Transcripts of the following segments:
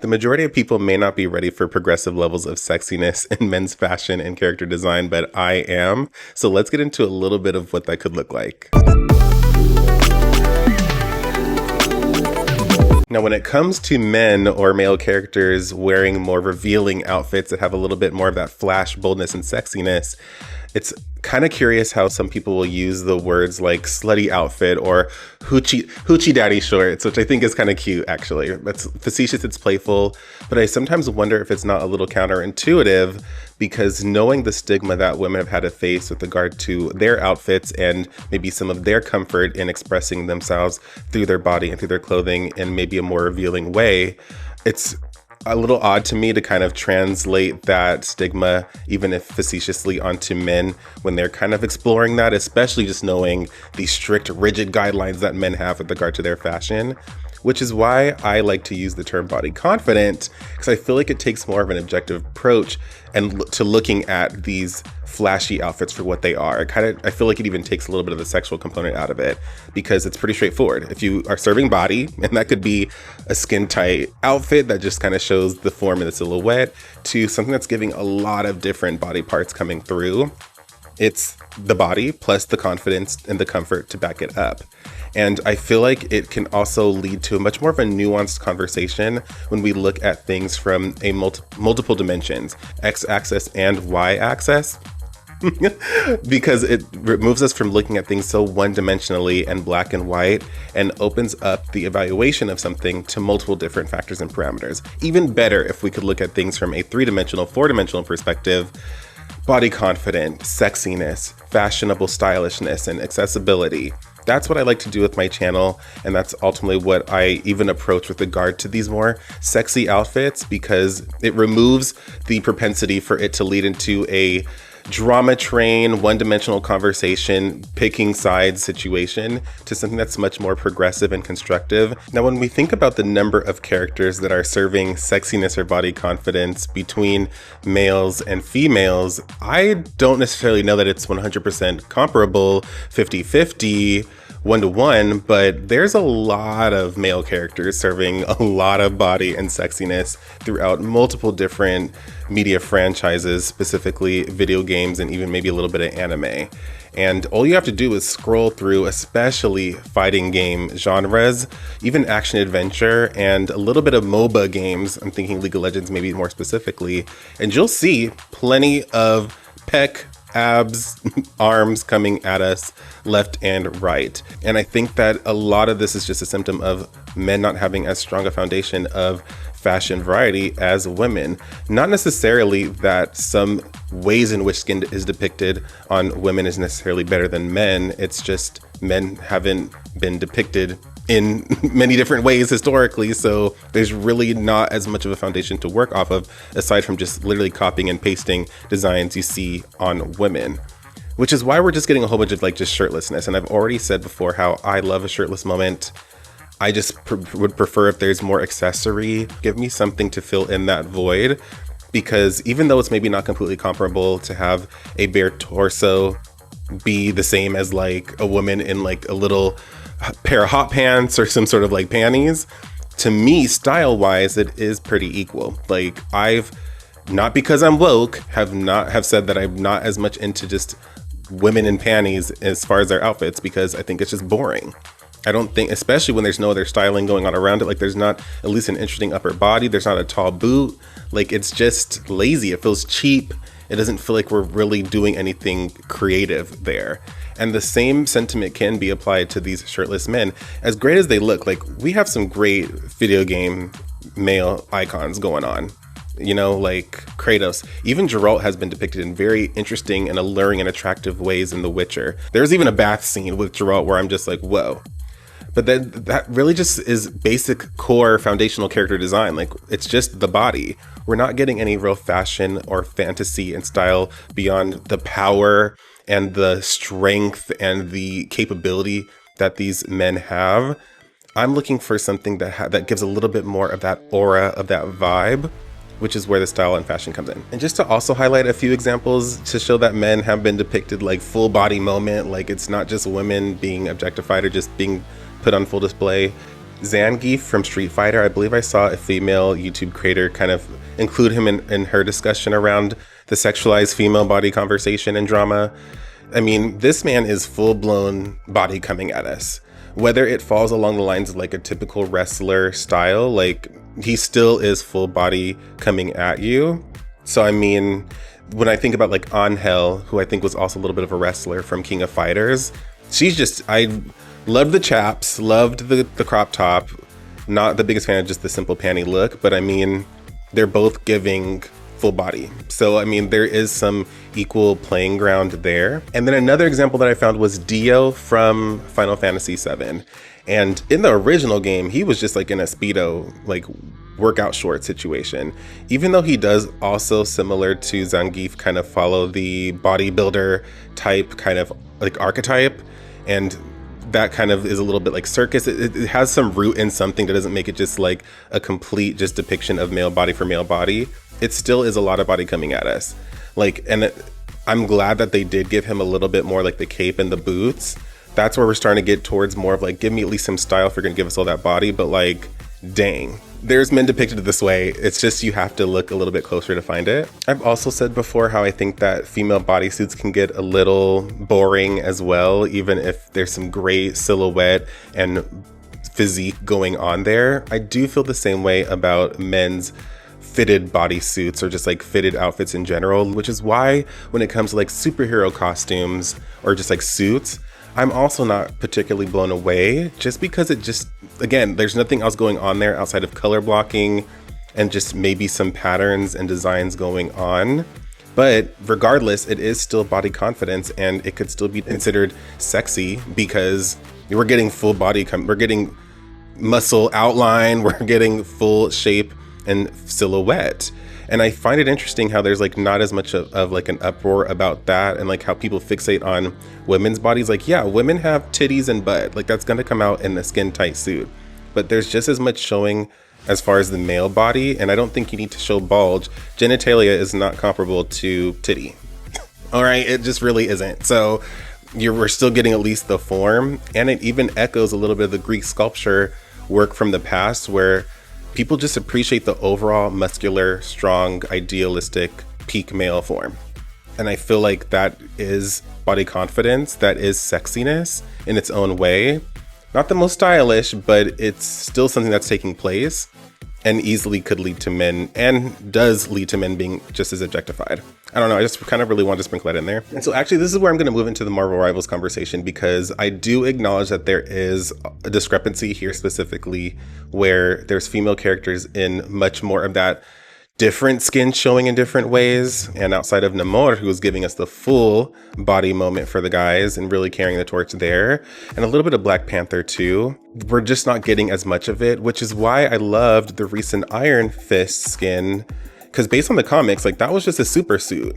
The majority of people may not be ready for progressive levels of sexiness in men's fashion and character design, but I am. So let's get into a little bit of what that could look like. Now, when it comes to men or male characters wearing more revealing outfits that have a little bit more of that flash, boldness, and sexiness, it's kind of curious how some people will use the words like slutty outfit or hoochie daddy shorts, which I think is kind of cute, actually. It's facetious, it's playful, but I sometimes wonder if it's not a little counterintuitive, because knowing the stigma that women have had to face with regard to their outfits and maybe some of their comfort in expressing themselves through their body and through their clothing in maybe a more revealing way, it's a little odd to me to kind of translate that stigma, even if facetiously, onto men when they're kind of exploring that, especially just knowing the strict, rigid guidelines that men have with regard to their fashion, which is why I like to use the term body confident, because I feel like it takes more of an objective approach and to looking at these flashy outfits for what they are. I feel like it even takes a little bit of the sexual component out of it, because it's pretty straightforward. If you are serving body, and that could be a skin tight outfit that just kind of shows the form of the silhouette, to something that's giving a lot of different body parts coming through, it's the body plus the confidence and the comfort to back it up. And I feel like it can also lead to a much more of a nuanced conversation when we look at things from a multiple dimensions, x-axis and y-axis, because it removes us from looking at things so one-dimensionally and black and white, and opens up the evaluation of something to multiple different factors and parameters. Even better if we could look at things from a three-dimensional, four-dimensional perspective. Body confident, sexiness, fashionable stylishness, and accessibility. That's what I like to do with my channel, and that's ultimately what I even approach with regard to these more sexy outfits, because it removes the propensity for it to lead into a drama train, one-dimensional conversation, picking sides situation, to something that's much more progressive and constructive. Now, when we think about the number of characters that are serving sexiness or body confidence between males and females, I don't necessarily know that it's 100% comparable, 50-50, 1-to-1, but there's a lot of male characters serving a lot of body and sexiness throughout multiple different media franchises, specifically video games and even maybe a little bit of anime. And all you have to do is scroll through, especially fighting game genres, even action adventure, and a little bit of MOBA games. I'm thinking League of Legends maybe more specifically, and you'll see plenty of pec, abs, arms coming at us left and right. And I think that a lot of this is just a symptom of men not having as strong a foundation of fashion variety as women. Not necessarily that some ways in which skin is depicted on women is necessarily better than men. It's just men haven't been depicted in many different ways historically, so there's really not as much of a foundation to work off of, aside from just literally copying and pasting designs you see on women. Which is why we're just getting a whole bunch of just shirtlessness. And I've already said before how I love a shirtless moment. I just would prefer if there's more accessory. Give me something to fill in that void, because even though it's maybe not completely comparable to have a bare torso be the same as a woman in a little pair of hot pants or some sort of panties, to me, style wise, it is pretty equal. I've, not because I'm woke, have said that I'm not as much into just women in panties as far as their outfits, because I think it's just boring. I don't think, especially when there's no other styling going on around it, there's not at least an interesting upper body, there's not a tall boot, it's just lazy, it feels cheap, it doesn't feel like we're really doing anything creative there. And the same sentiment can be applied to these shirtless men. As great as they look, we have some great video game male icons going on. Kratos. Even Geralt has been depicted in very interesting and alluring and attractive ways in The Witcher. There's even a bath scene with Geralt where I'm just whoa. But then that really just is basic core foundational character design. It's just the body. We're not getting any real fashion or fantasy and style beyond the power and the strength and the capability that these men have. I'm looking for something that gives a little bit more of that aura, of that vibe, which is where the style and fashion comes in. And just to also highlight a few examples to show that men have been depicted full body moment, it's not just women being objectified or just being put on full display. Zangief from Street Fighter. I believe I saw a female YouTube creator kind of include him in her discussion around the sexualized female body conversation and drama. I mean, this man is full-blown body coming at us. Whether it falls along the lines of like a typical wrestler style, like he still is full body coming at you. So I mean, when I think about like Angel, who I think was also a little bit of a wrestler from King of Fighters, I loved the chaps, loved the crop top. Not the biggest fan of just the simple panty look, but I mean, they're both giving full body. So, I mean, there is some equal playing ground there. And then another example that I found was Dio from Final Fantasy VII. And in the original game, he was just like in a Speedo, like workout short situation. Even though he does also, similar to Zangief, kind of follow the bodybuilder type kind of like archetype. And that kind of is a little bit like circus. It has some root in something that doesn't make it just like a complete just depiction of male body for male body. It still is a lot of body coming at us. Like, and I'm glad that they did give him a little bit more like the cape and the boots. That's where we're starting to get towards more of like, give me at least some style if you're gonna give us all that body, but like, dang. There's men depicted this way. It's just you have to look a little bit closer to find it. I've also said before how I think that female bodysuits can get a little boring as well, even if there's some great silhouette and physique going on there. I do feel the same way about men's fitted bodysuits or just like fitted outfits in general, which is why when it comes to like superhero costumes or just like suits, I'm also not particularly blown away, just because it just, again, there's nothing else going on there outside of color blocking and just maybe some patterns and designs going on. But regardless, it is still body confidence and it could still be considered sexy because we're getting full body, we're getting muscle outline, we're getting full shape and silhouette. And I find it interesting how there's like not as much of like an uproar about that, and like how people fixate on women's bodies. Like, yeah, women have titties and butt, like that's gonna come out in a skin tight suit, but there's just as much showing as far as the male body, and I don't think you need to show bulge. Genitalia is not comparable to titty. All right, it just really isn't. So we're still getting at least the form, and it even echoes a little bit of the Greek sculpture work from the past, where people just appreciate the overall muscular, strong, idealistic peak male form. And I feel like that is body confidence, that is sexiness in its own way. Not the most stylish, but it's still something that's taking place and easily could lead to men, and does lead to men being just as objectified. I don't know, I just kind of really wanted to sprinkle that in there. And so actually this is where I'm going to move into the Marvel Rivals conversation, because I do acknowledge that there is a discrepancy here specifically where there's female characters in much more of that different skin showing in different ways, and outside of Namor, who was giving us the full body moment for the guys and really carrying the torch there, and a little bit of Black Panther too, we're just not getting as much of it, which is why I loved the recent Iron Fist skin, because based on the comics, like that was just a super suit,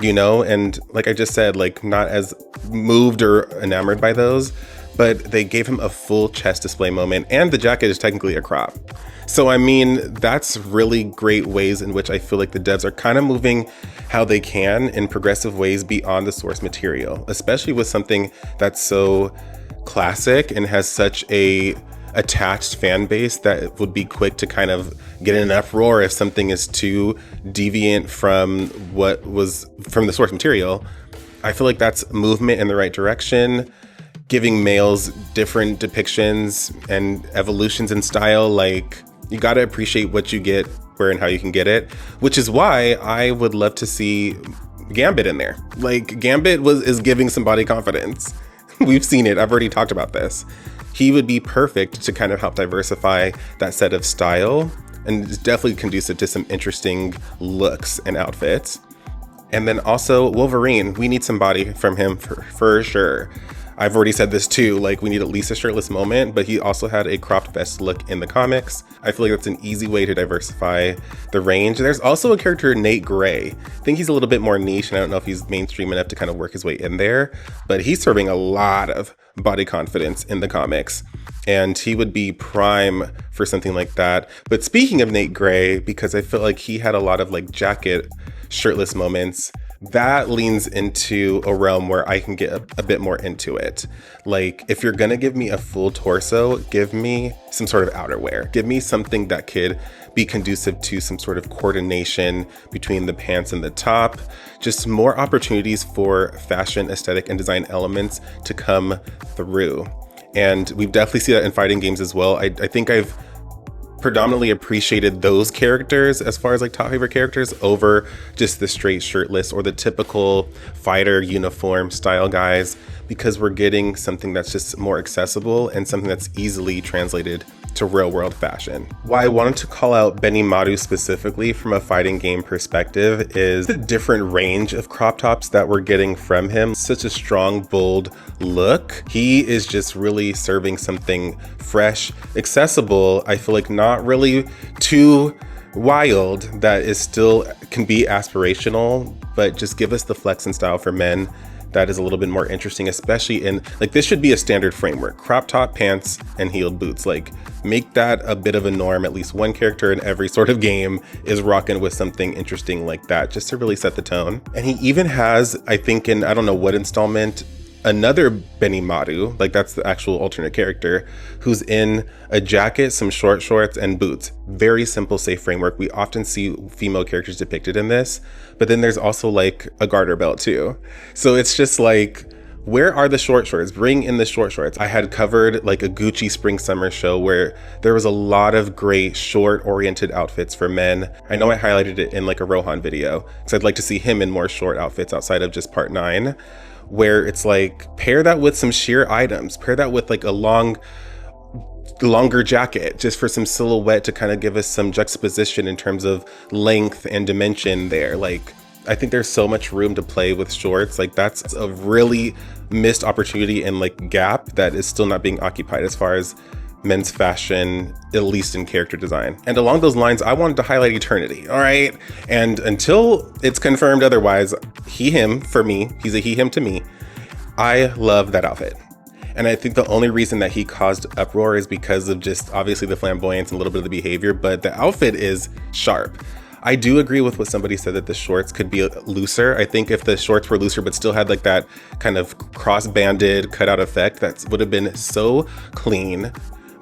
you know, and like I just said, like not as moved or enamored by those, but they gave him a full chest display moment, and the jacket is technically a crop. So, I mean, that's really great ways in which I feel like the devs are kind of moving how they can in progressive ways beyond the source material, especially with something that's so classic and has such a attached fan base that it would be quick to kind of get in an uproar if something is too deviant from what was from the source material. I feel like that's movement in the right direction, giving males different depictions and evolutions in style. Like, you got to appreciate what you get, where and how you can get it, which is why I would love to see Gambit in there. Like, Gambit is giving some body confidence. We've seen it. I've already talked about this. He would be perfect to kind of help diversify that set of style, and it's definitely conducive to some interesting looks and outfits. And then also Wolverine, we need some body from him for sure. I've already said this too, like we need at least a shirtless moment, but he also had a cropped vest look in the comics. I feel like that's an easy way to diversify the range. There's also a character, Nate Gray. I think he's a little bit more niche, and I don't know if he's mainstream enough to kind of work his way in there, but he's serving a lot of body confidence in the comics, and he would be prime for something like that. But speaking of Nate Gray, because I feel like he had a lot of like jacket shirtless moments, that leans into a realm where I can get a bit more into it. Like, if you're gonna give me a full torso, give me some sort of outerwear. Give me something that could be conducive to some sort of coordination between the pants and the top. Just more opportunities for fashion, aesthetic, and design elements to come through. And we've definitely seen that in fighting games as well. I think I've predominantly appreciated those characters as far as like top favorite characters over just the straight shirtless or the typical fighter uniform style guys, because we're getting something that's just more accessible and something that's easily translated to real world fashion. Why I wanted to call out Benimaru specifically from a fighting game perspective is the different range of crop tops that we're getting from him. Such a strong, bold look. He is just really serving something fresh, accessible. I feel like not really too wild, that is still can be aspirational, but just give us the flex and style for men that is a little bit more interesting, especially in, like, this should be a standard framework: crop top, pants, and heeled boots. Like, make that a bit of a norm. At least one character in every sort of game is rocking with something interesting like that, just to really set the tone. And he even has, I think in, I don't know what installment, another Benimaru, like that's the actual alternate character, who's in a jacket, some short shorts, and boots. Very simple, safe framework. We often see female characters depicted in this, but then there's also like a garter belt too. So it's just like, where are the short shorts? Bring in the short shorts. I had covered like a Gucci spring summer show where there was a lot of great short oriented outfits for men. I know I highlighted it in like a Rohan video, because I'd like to see him in more short outfits outside of just part 9. Where it's like, pair that with some sheer items, pair that with like a longer jacket, just for some silhouette to kind of give us some juxtaposition in terms of length and dimension there. Like, I think there's so much room to play with shorts. Like, that's a really missed opportunity and like gap that is still not being occupied as far as men's fashion, at least in character design. And along those lines, I wanted to highlight Eternity, all right? And until it's confirmed otherwise, he, him, for me, he's a he, him to me. I love that outfit. And I think the only reason that he caused uproar is because of just obviously the flamboyance and a little bit of the behavior, but the outfit is sharp. I do agree with what somebody said that the shorts could be looser. I think if the shorts were looser but still had like that kind of cross-banded cutout effect, that would have been so clean.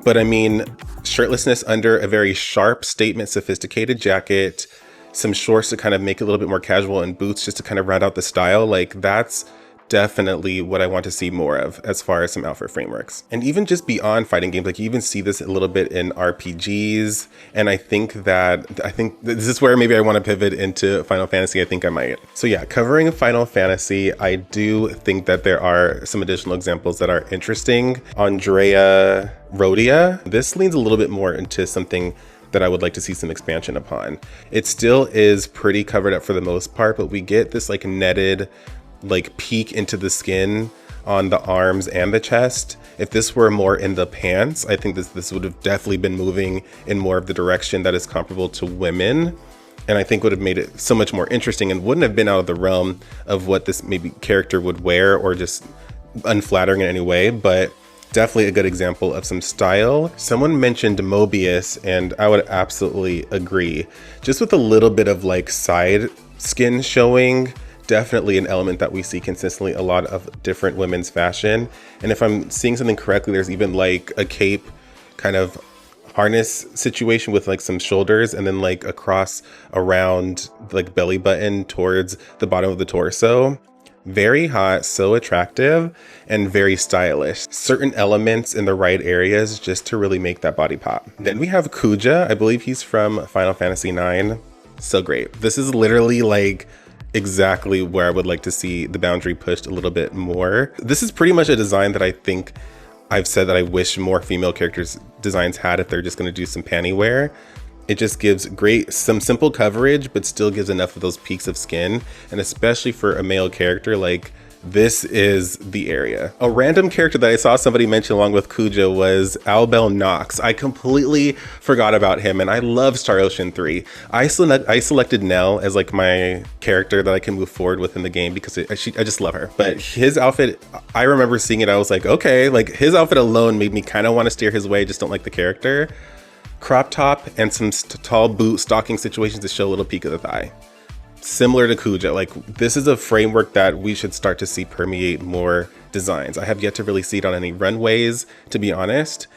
But I mean, shirtlessness under a very sharp statement, sophisticated jacket, some shorts to kind of make it a little bit more casual, and boots just to kind of round out the style. Like, that's definitely what I want to see more of as far as some outfit frameworks. And even just beyond fighting games, like you even see this a little bit in RPGs. And I think this is where maybe I want to pivot into Final Fantasy. I think I might. So yeah, covering Final Fantasy, I do think that there are some additional examples that are interesting. Andrea Rhodia, this leans a little bit more into something that I would like to see some expansion upon. It still is pretty covered up for the most part, but we get this like netted like peek into the skin on the arms and the chest. If this were more in the pants, I think this would have definitely been moving in more of the direction that is comparable to women, and I think would have made it so much more interesting and wouldn't have been out of the realm of what this maybe character would wear or just unflattering in any way. But definitely a good example of some style. Someone mentioned Mobius, and I would absolutely agree. Just with a little bit of like side skin showing, definitely an element that we see consistently a lot of different women's fashion. And if I'm seeing something correctly, there's even like a cape kind of harness situation with like some shoulders and then like a cross around like belly button towards the bottom of the torso. Very hot, so attractive, and very stylish. Certain elements in the right areas just to really make that body pop. Then we have Kuja. I believe he's from Final Fantasy IX. So great. This is literally like exactly where I would like to see the boundary pushed a little bit more. This is pretty much a design that I think I've said that I wish more female characters designs had if they're just going to do some panty wear. It just gives some simple coverage, but still gives enough of those peaks of skin. And especially for a male character, like, this is the area. A random character that I saw somebody mention along with Kuja was Albel Nox. I completely forgot about him, and I love Star Ocean 3. I selected Nell as like my character that I can move forward with in the game because I just love her. But his outfit, I remember seeing it, I was like, okay, like his outfit alone made me kind of want to steer his way, just don't like the character. Crop top and some tall boot stocking situations to show a little peek of the thigh. similar to Kuja, like this is a framework that we should start to see permeate more designs. I have yet to really see it on any runways, to be honest.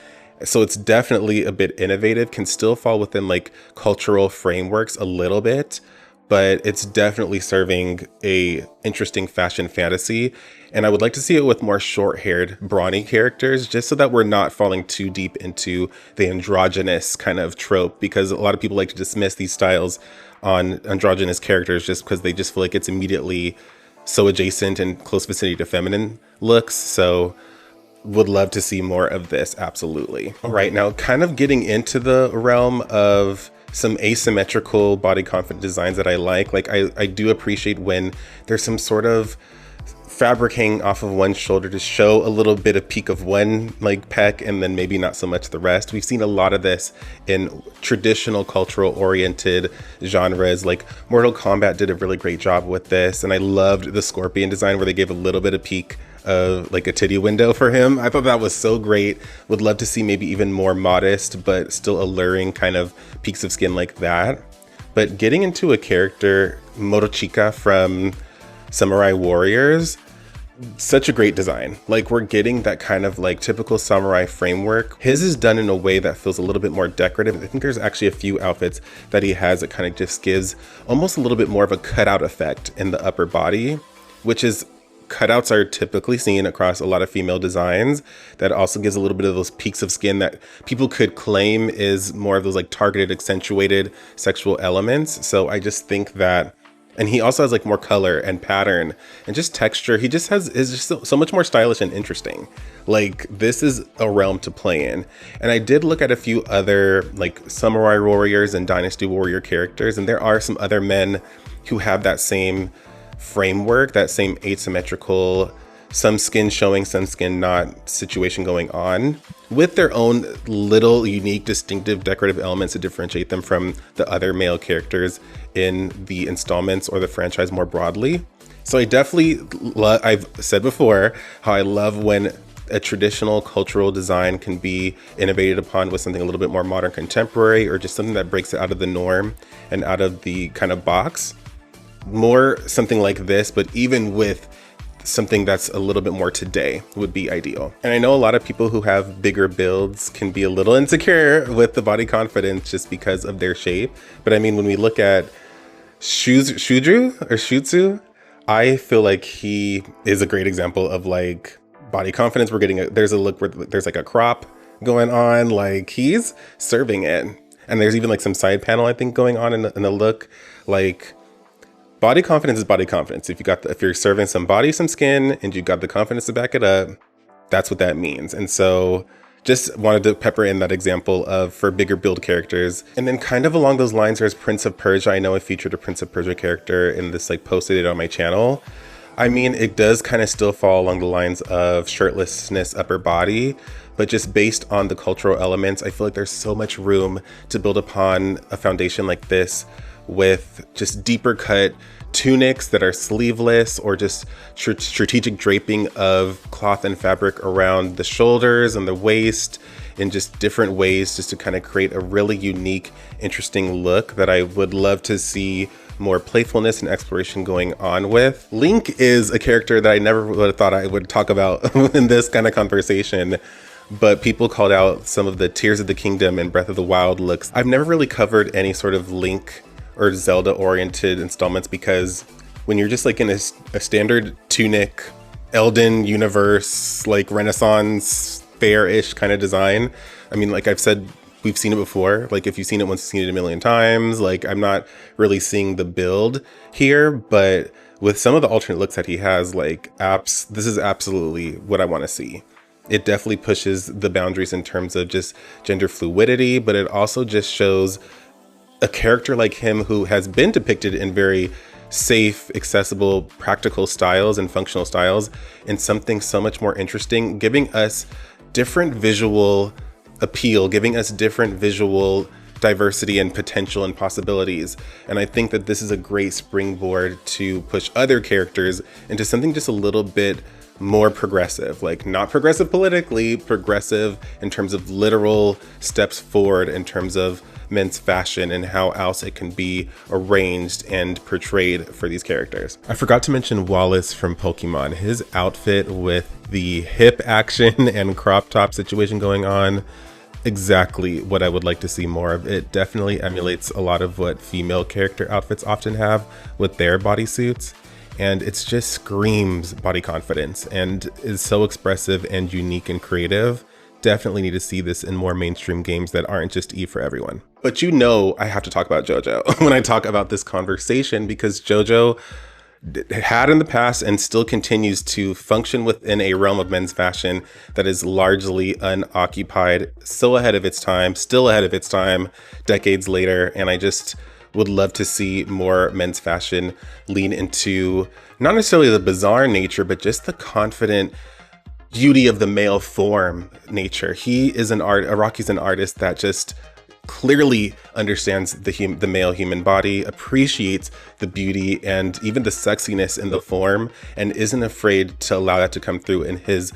So it's definitely a bit innovative, can still fall within like cultural frameworks a little bit, but it's definitely serving a interesting fashion fantasy. And I would like to see it with more short-haired, brawny characters, just so that we're not falling too deep into the androgynous kind of trope, because a lot of people like to dismiss these styles on androgynous characters just because they just feel like it's immediately so adjacent and close vicinity to feminine looks. So would love to see more of this, absolutely. Right now, kind of getting into the realm of some asymmetrical body confident designs that I like. Like I do appreciate when there's some sort of fabric hanging off of one shoulder to show a little bit of peak of one like pec and then maybe not so much the rest. We've seen a lot of this in traditional cultural oriented genres, like Mortal Kombat did a really great job with this, and I loved the Scorpion design where they gave a little bit of peak of like a titty window for him. I thought that was so great. Would love to see maybe even more modest but still alluring kind of peaks of skin like that. But getting into a character, Morochika from Samurai Warriors, such a great design. Like we're getting that kind of like typical samurai framework. His is done in a way that feels a little bit more decorative. I think there's actually a few outfits that he has that kind of just gives almost a little bit more of a cutout effect in the upper body, which is cutouts are typically seen across a lot of female designs. That also gives a little bit of those peaks of skin that people could claim is more of those like targeted, accentuated sexual elements. So I just think that, and he also has like more color and pattern and just texture. He just is just so much more stylish and interesting. Like this is a realm to play in. And I did look at a few other like Samurai Warriors and Dynasty Warrior characters, and there are some other men who have that same framework, that same asymmetrical, some skin showing, some skin not situation going on, with their own little unique, distinctive decorative elements to differentiate them from the other male characters in the installments or the franchise more broadly. So I definitely I've said before how I love when a traditional cultural design can be innovated upon with something a little bit more modern, contemporary, or just something that breaks it out of the norm and out of the kind of box. More something like this, but even with something that's a little bit more today would be ideal. And I know a lot of people who have bigger builds can be a little insecure with the body confidence just because of their shape. But I mean, when we look at Shutsu, I feel like he is a great example of like body confidence. We're getting there's a look where there's like a crop going on, like he's serving it. And there's even like some side panel, I think, going on in the look. Like body confidence is body confidence. If you're serving some body, some skin, and you got the confidence to back it up, that's what that means. And so just wanted to pepper in that example of for bigger build characters. And then kind of along those lines, there's Prince of Persia. I know I featured a Prince of Persia character in this, like posted it on my channel. I mean, it does kind of still fall along the lines of shirtlessness, upper body, but just based on the cultural elements, I feel like there's so much room to build upon a foundation like this with just deeper cut tunics that are sleeveless, or just strategic draping of cloth and fabric around the shoulders and the waist in just different ways, just to kind of create a really unique, interesting look that I would love to see more playfulness and exploration going on with. Link is a character that I never would have thought I would talk about in this kind of conversation, but people called out some of the Tears of the Kingdom and Breath of the Wild looks. I've never really covered any sort of Link or Zelda oriented installments, because when you're just like in a standard tunic, Elden universe, like Renaissance fair-ish kind of design, I mean, like I've said, we've seen it before. Like if you've seen it once, you've seen it a million times. Like I'm not really seeing the build here, but with some of the alternate looks that he has, like this is absolutely what I want to see. It definitely pushes the boundaries in terms of just gender fluidity, but it also just shows a character like him who has been depicted in very safe, accessible, practical styles and functional styles in something so much more interesting, giving us different visual appeal, giving us different visual diversity and potential and possibilities. And I think that this is a great springboard to push other characters into something just a little bit more progressive, like not progressive politically, progressive in terms of literal steps forward in terms of men's fashion and how else it can be arranged and portrayed for these characters. I forgot to mention Wallace from Pokemon. His outfit with the hip action and crop top situation going on, exactly what I would like to see more of. It definitely emulates a lot of what female character outfits often have with their bodysuits. And it just screams body confidence and is so expressive and unique and creative. Definitely need to see this in more mainstream games that aren't just E for everyone. But you know I have to talk about JoJo when I talk about this conversation, because JoJo had in the past and still continues to function within a realm of men's fashion that is largely unoccupied, so ahead of its time, still ahead of its time, decades later. And I just would love to see more men's fashion lean into not necessarily the bizarre nature, but just the confident beauty of the male form nature. He is Araki's an artist that just clearly understands the male human body, appreciates the beauty and even the sexiness in the form, and isn't afraid to allow that to come through in his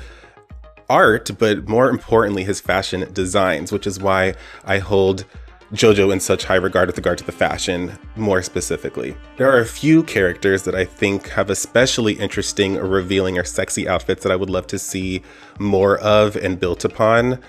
art, but more importantly, his fashion designs, which is why I hold JoJo in such high regard with regard to the fashion more specifically. There are a few characters that I think have especially interesting or revealing or sexy outfits that I would love to see more of and built upon.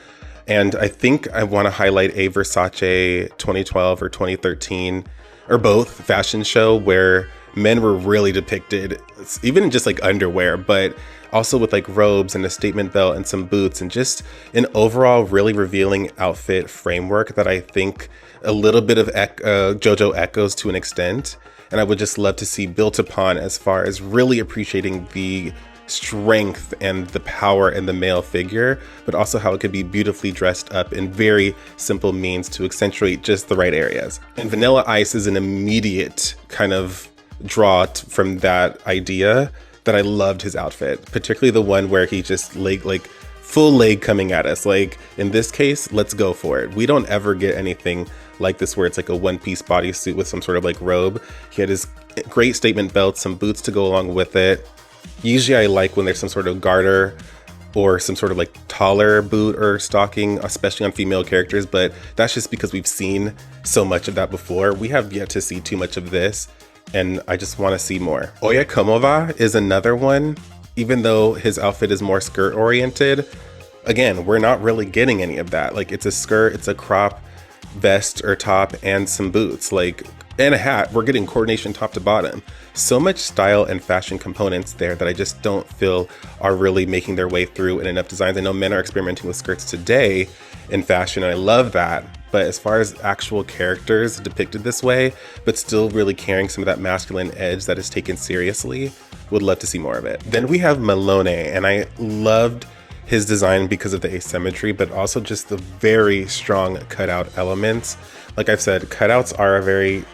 And I think I want to highlight a Versace 2012 or 2013 or both fashion show where men were really depicted, even just like underwear, but also with like robes and a statement belt and some boots and just an overall really revealing outfit framework that I think a little bit of JoJo echoes to an extent. And I would just love to see built upon as far as really appreciating the strength and the power in the male figure, but also how it could be beautifully dressed up in very simple means to accentuate just the right areas. And Vanilla Ice is an immediate kind of draw from that idea that I loved his outfit, particularly the one where he just full leg coming at us. Like in this case, let's go for it. We don't ever get anything like this where it's like a one-piece bodysuit with some sort of like robe. He had his great statement belt, some boots to go along with it. Usually I like when there's some sort of garter or some sort of like taller boot or stocking, especially on female characters, but that's just because we've seen so much of that before. We have yet to see too much of this, and I just want to see more. Oya Komova is another one. Even though his outfit is more skirt oriented, again, we're not really getting any of that. Like it's a skirt, it's a crop vest or top and some boots, like, and a hat. We're getting coordination top to bottom. So much style and fashion components there that I just don't feel are really making their way through in enough designs. I know men are experimenting with skirts today in fashion, and I love that. But as far as actual characters depicted this way, but still really carrying some of that masculine edge that is taken seriously, would love to see more of it. Then we have Malone, and I loved his design because of the asymmetry, but also just the very strong cutout elements. Like I've said, cutouts are a very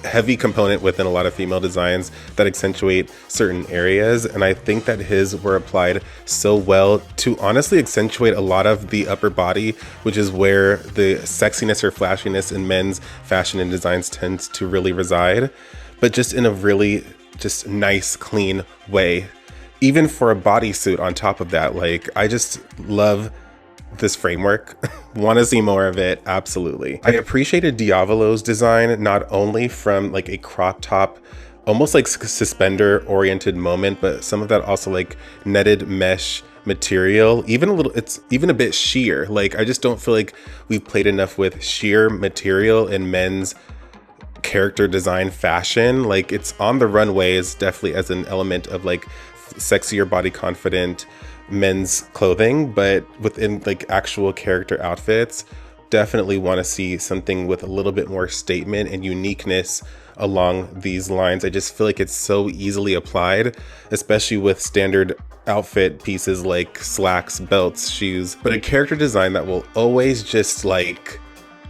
heavy component within a lot of female designs that accentuate certain areas, and I think that his were applied so well to honestly accentuate a lot of the upper body, which is where the sexiness or flashiness in men's fashion and designs tends to really reside, but just in a really just nice, clean way. Even for a bodysuit on top of that, like I just love this framework. Want to see more of it, absolutely. I appreciated Diavolo's design, not only from like a crop top, almost like suspender oriented moment, but some of that also like netted mesh material, even a little, it's even a bit sheer. Like I just don't feel like we've played enough with sheer material in men's character design fashion. Like it's on the runways definitely as an element of like sexier, body confident men's clothing, but within like actual character outfits, definitely want to see something with a little bit more statement and uniqueness along these lines. I just feel like it's so easily applied, especially with standard outfit pieces like slacks, belts, shoes, but a character design that will always just like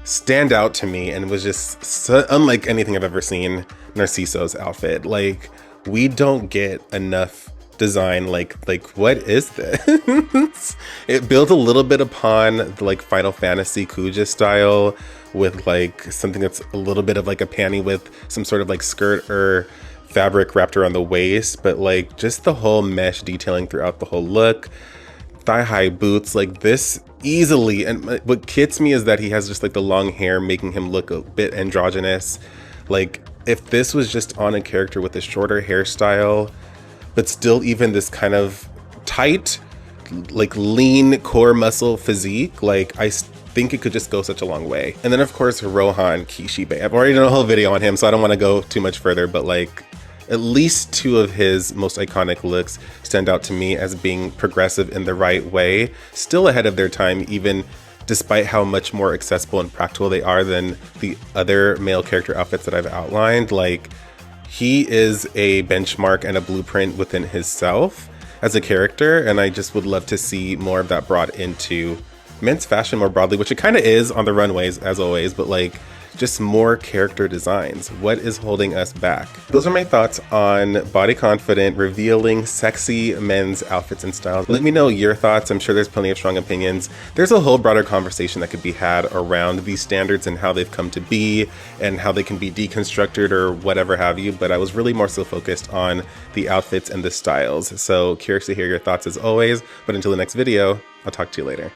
stand out to me and was just so unlike anything I've ever seen. Narciso's outfit, like we don't get enough design. Like what is this? It built a little bit upon the like Final Fantasy Kuja style with like something that's a little bit of like a panty with some sort of like skirt or fabric wrapped around the waist, but like just the whole mesh detailing throughout the whole look. thigh-high boots, like this easily. And what gets me is that he has just like the long hair, making him look a bit androgynous. Like if this was just on a character with a shorter hairstyle, but still even this kind of tight, like lean core muscle physique, like I think it could just go such a long way. And then of course Rohan Kishibe. I've already done a whole video on him, so I don't want to go too much further, but like at least two of his most iconic looks stand out to me as being progressive in the right way, still ahead of their time, even despite how much more accessible and practical they are than the other male character outfits that I've outlined. Like, he is a benchmark and a blueprint within himself as a character, and I just would love to see more of that brought into men's fashion more broadly, which it kind of is on the runways as always, but like just more character designs. What is holding us back? Those are my thoughts on body confident, revealing, sexy men's outfits and styles. Let me know your thoughts. I'm sure there's plenty of strong opinions. There's a whole broader conversation that could be had around these standards and how they've come to be and how they can be deconstructed or whatever have you, but I was really more so focused on the outfits and the styles. So curious to hear your thoughts as always, but until the next video, I'll talk to you later.